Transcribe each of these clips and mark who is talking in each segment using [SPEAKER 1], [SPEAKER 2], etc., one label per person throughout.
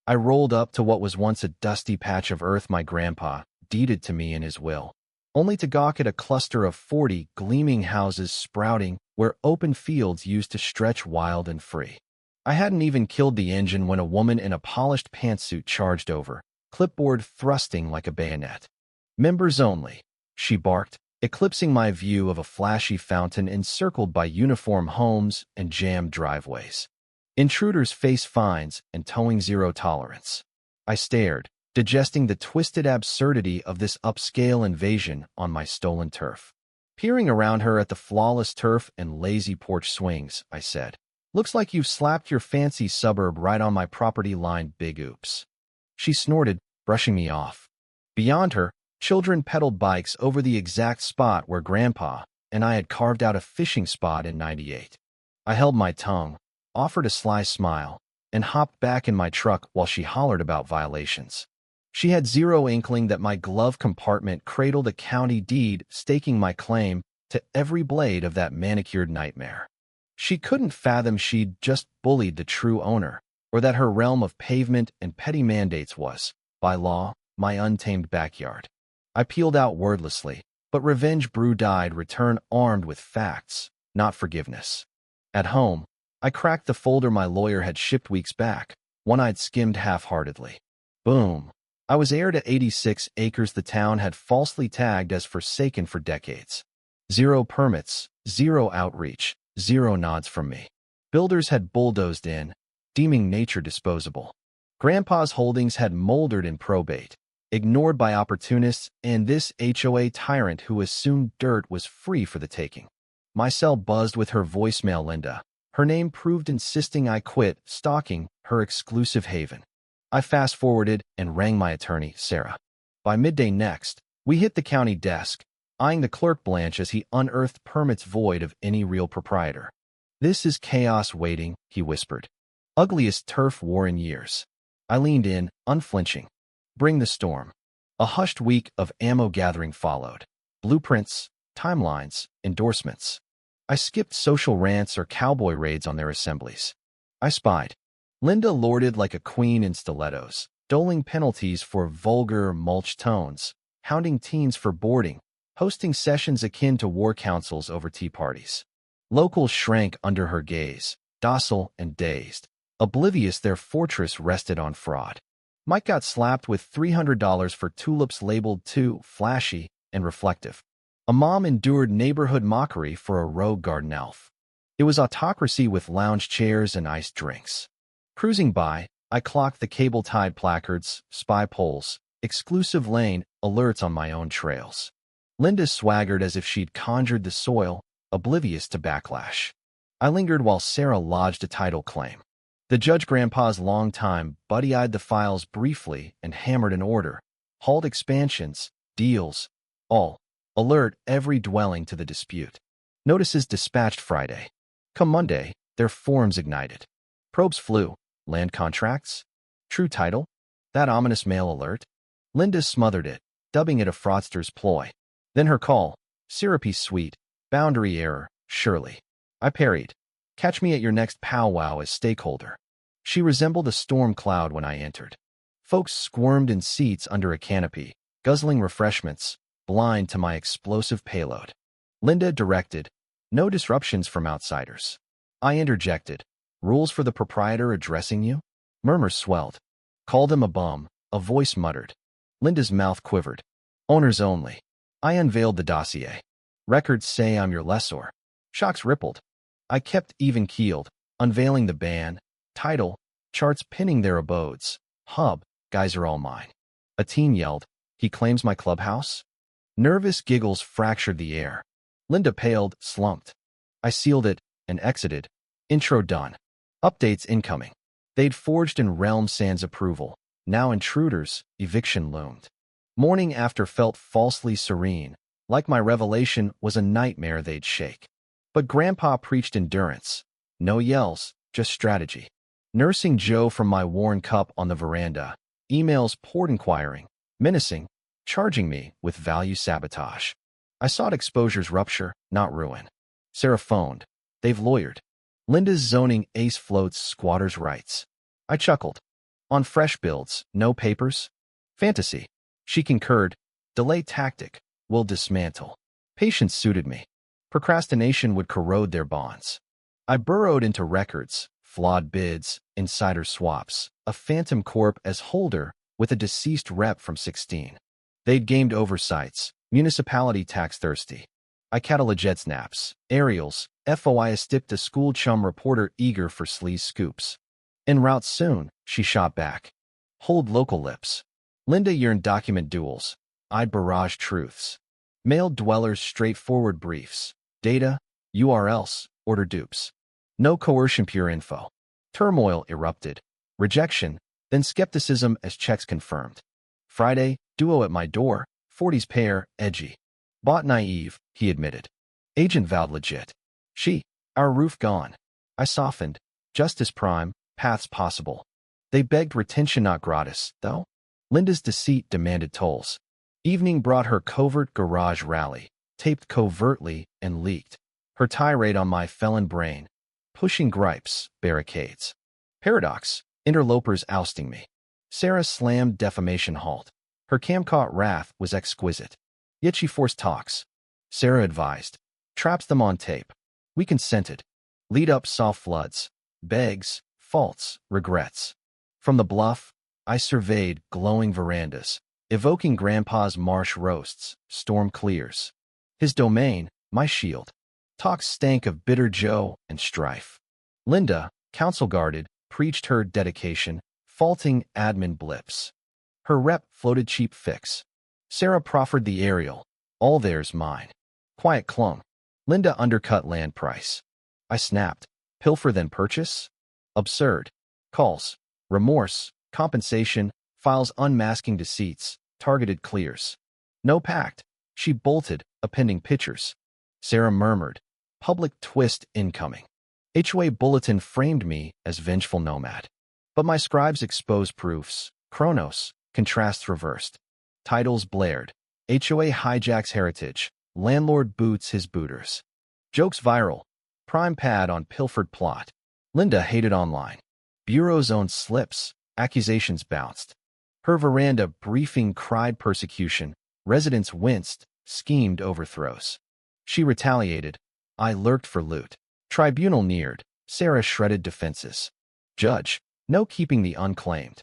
[SPEAKER 1] I rolled up to what was once a dusty patch of earth my grandpa deeded to me in his will, only to gawk at a cluster of 40 gleaming houses sprouting where open fields used to stretch wild and free. I hadn't even killed the engine when a woman in a polished pantsuit charged over, clipboard thrusting like a bayonet. "Members only," she barked, eclipsing my view of a flashy fountain encircled by uniform homes and jammed driveways. "Intruders face fines and towing zero tolerance." I stared, digesting the twisted absurdity of this upscale invasion on my stolen turf. Peering around her at the flawless turf and lazy porch swings, I said, "Looks like you've slapped your fancy suburb right on my property line, big oops." She snorted, brushing me off. Beyond her, children pedaled bikes over the exact spot where Grandpa and I had carved out a fishing spot in '98. I held my tongue, offered a sly smile, and hopped back in my truck while she hollered about violations. She had zero inkling that my glove compartment cradled a county deed staking my claim to every blade of that manicured nightmare. She couldn't fathom she'd just bullied the true owner, or that her realm of pavement and petty mandates was, by law, my untamed backyard. I peeled out wordlessly, but revenge brew-dyed return armed with facts, not forgiveness. At home, I cracked the folder my lawyer had shipped weeks back, one I'd skimmed half-heartedly. Boom. I was heir to 86 acres the town had falsely tagged as forsaken for decades. Zero permits, zero outreach, zero nods from me. Builders had bulldozed in, deeming nature disposable. Grandpa's holdings had moldered in probate, ignored by opportunists and this HOA tyrant who assumed dirt was free for the taking. My cell buzzed with her voicemail, Linda. Her name proved insisting I quit stalking her exclusive haven. I fast-forwarded and rang my attorney, Sarah. By midday next, we hit the county desk, eyeing the clerk Blanche as he unearthed permits void of any real proprietor. "This is chaos waiting," he whispered. "Ugliest turf war in years." I leaned in, unflinching. Bring the storm. A hushed week of ammo gathering followed. Blueprints, timelines, endorsements. I skipped social rants or cowboy raids on their assemblies. I spied. Linda lorded like a queen in stilettos, doling penalties for vulgar, mulch tones, hounding teens for boarding, hosting sessions akin to war councils over tea parties. Locals shrank under her gaze, docile and dazed, oblivious their fortress rested on fraud. Mike got slapped with $300 for tulips labeled too flashy and reflective. A mom endured neighborhood mockery for a rogue garden elf. It was autocracy with lounge chairs and iced drinks. Cruising by, I clocked the cable-tied placards, spy poles, exclusive lane alerts on my own trails. Linda swaggered as if she'd conjured the soil, oblivious to backlash. I lingered while Sarah lodged a title claim. The judge Grandpa's longtime buddy-eyed the files briefly and hammered an order. Hauled expansions, deals, all. Alert every dwelling to the dispute. Notices dispatched Friday. Come Monday, their forms ignited. Probes flew. Land contracts? True title? That ominous mail alert? Linda smothered it, dubbing it a fraudster's ploy. Then her call. Syrupy sweet. Boundary error, surely. I parried. Catch me at your next powwow as stakeholder. She resembled a storm cloud when I entered. Folks squirmed in seats under a canopy, guzzling refreshments, blind to my explosive payload. Linda directed, "No disruptions from outsiders." I interjected, "Rules for the proprietor addressing you?" Murmurs swelled. "Called him a bum," a voice muttered. Linda's mouth quivered. "Owners only." I unveiled the dossier. "Records say I'm your lessor." Shocks rippled. I kept even-keeled, unveiling the ban, title, charts pinning their abodes. Hub, guys are all mine. A teen yelled, "He claims my clubhouse?" Nervous giggles fractured the air. Linda paled, slumped. I sealed it and exited. Intro done. Updates incoming. They'd forged in Realm Sans approval. Now intruders, eviction loomed. Morning after felt falsely serene, like my revelation was a nightmare they'd shake. But Grandpa preached endurance. No yells, just strategy. Nursing Joe from my worn cup on the veranda, emails poured inquiring, menacing, charging me with value sabotage. I sought exposure's rupture, not ruin. Sarah phoned. They've lawyered. Linda's zoning ace floats squatters' rights. I chuckled. On fresh builds, no papers? Fantasy. She concurred. Delay tactic. Will dismantle. Patience suited me. Procrastination would corrode their bonds. I burrowed into records, flawed bids, insider swaps, a phantom corp as holder with a deceased rep from 16. They'd gamed oversights, municipality tax-thirsty. I cataloged snaps, aerials, FOI stipped a school chum reporter eager for sleaze scoops. En route soon, she shot back. Hold local lips. Linda yearned document duels. I'd barrage truths. Mailed dwellers straightforward briefs. Data, URLs, order dupes. No coercion, pure info. Turmoil erupted. Rejection, then skepticism as checks confirmed. Friday, duo at my door, 40s pair, edgy. Bought naive, he admitted. Agent vowed legit. She, our roof gone. I softened. Justice prime, paths possible. They begged retention not gratis, though. Linda's deceit demanded tolls. Evening brought her covert garage rally, taped covertly and leaked. Her tirade on my felon brain. Pushing gripes, barricades. Paradox, interlopers ousting me. Sarah slammed defamation halt. Her cam-caught wrath was exquisite. Yet she forced talks. Sarah advised. Traps them on tape. We consented. Lead up saw floods. Begs, faults, regrets. From the bluff, I surveyed glowing verandas, evoking Grandpa's marsh roasts, storm clears. His domain, my shield. Talks stank of bitter Joe and strife. Linda, counsel-guarded, preached her dedication, faulting admin blips. Her rep floated cheap fix. Sarah proffered the aerial. All theirs mine. Quiet clung. Linda undercut land price. I snapped. Pilfer then purchase? Absurd. Calls. Remorse. Compensation. Files unmasking deceits. Targeted clears. No pact. She bolted, appending pictures. Sarah murmured. Public twist incoming. HOA bulletin framed me as vengeful nomad. But my scribes exposed proofs. Chronos. Contrasts reversed. Titles blared. HOA hijacks heritage. Landlord boots his booters. Jokes viral. Prime pad on pilfered plot. Linda hated online. Bureau's own slips. Accusations bounced. Her veranda briefing cried persecution. Residents winced, schemed overthrows. She retaliated. I lurked for loot. Tribunal neared. Sarah shredded defenses. Judge. No keeping the unclaimed.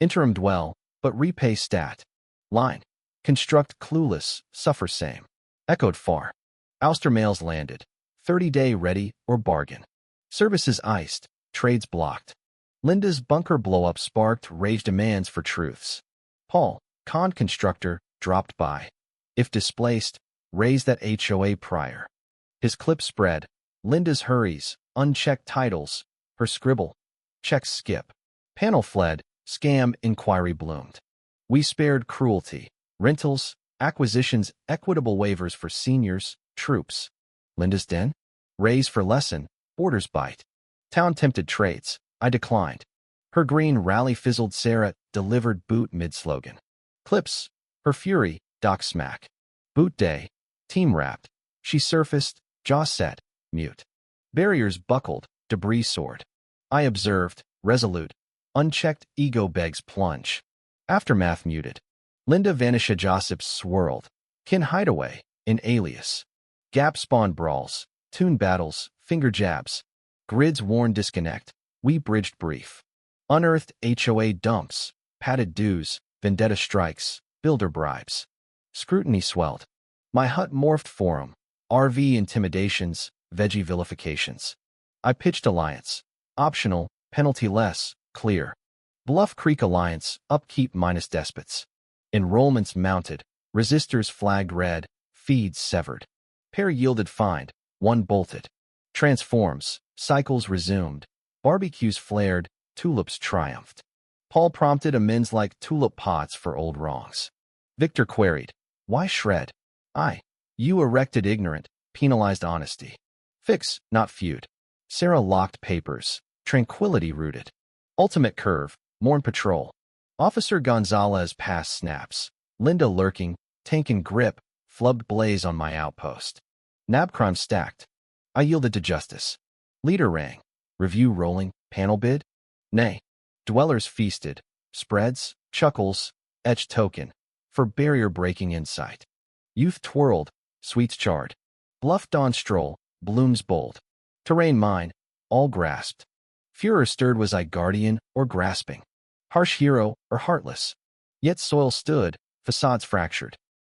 [SPEAKER 1] Interim dwell, but repay stat. Line. Construct clueless, suffer same. Echoed far. Ouster mails landed. 30-day ready or bargain. Services iced. Trades blocked. Linda's bunker blow-up sparked rage demands for truths. Paul, con constructor, dropped by. If displaced, raise that HOA prior. His clip spread. Linda's hurries, unchecked titles. Her scribble. Checks skip. Panel fled. Scam inquiry bloomed. We spared cruelty. Rentals, acquisitions, equitable waivers for seniors, troops. Linda's den? Raise for lesson, borders bite. Town tempted trades. I declined. Her green rally fizzled. Sarah delivered boot mid-slogan. Clips. Her fury, dock smack. Boot day. Team wrapped. She surfaced, jaw set, mute. Barriers buckled, debris soared. I observed, resolute. Unchecked ego begs plunge. Aftermath muted. Linda vanished. Josseps swirled. Kin hideaway, in alias. Gap spawn brawls, tune battles, finger jabs. Grids worn disconnect. We bridged brief. Unearthed HOA dumps, padded dues, vendetta strikes, builder bribes. Scrutiny swelled. My hut morphed forum. RV intimidations, veggie vilifications. I pitched alliance. Optional, penalty less, clear. Bluff Creek alliance, upkeep minus despots. Enrollments mounted, resistors flagged red, feeds severed. Pair yielded find, one bolted. Transforms, cycles resumed. Barbecues flared, tulips triumphed. Paul prompted amends like tulip pots for old wrongs. Victor queried, why shred? You erected ignorant, penalized honesty. Fix, not feud. Sarah locked papers, tranquility rooted. Ultimate curve, mourn patrol. Officer Gonzalez passed snaps. Linda lurking, tank and grip, flubbed blaze on my outpost. Nab crime stacked. I yielded to justice. Leader rang. Review rolling, panel bid? Nay. Dwellers feasted, Spreads, chuckles, etched token, for barrier-breaking insight. Youth twirled, sweets charred. Bluff dawn stroll, blooms bold. Terrain mine, all grasped. Furor stirred, was I guardian or grasping? Harsh hero or heartless? Yet soil stood, facades fractured.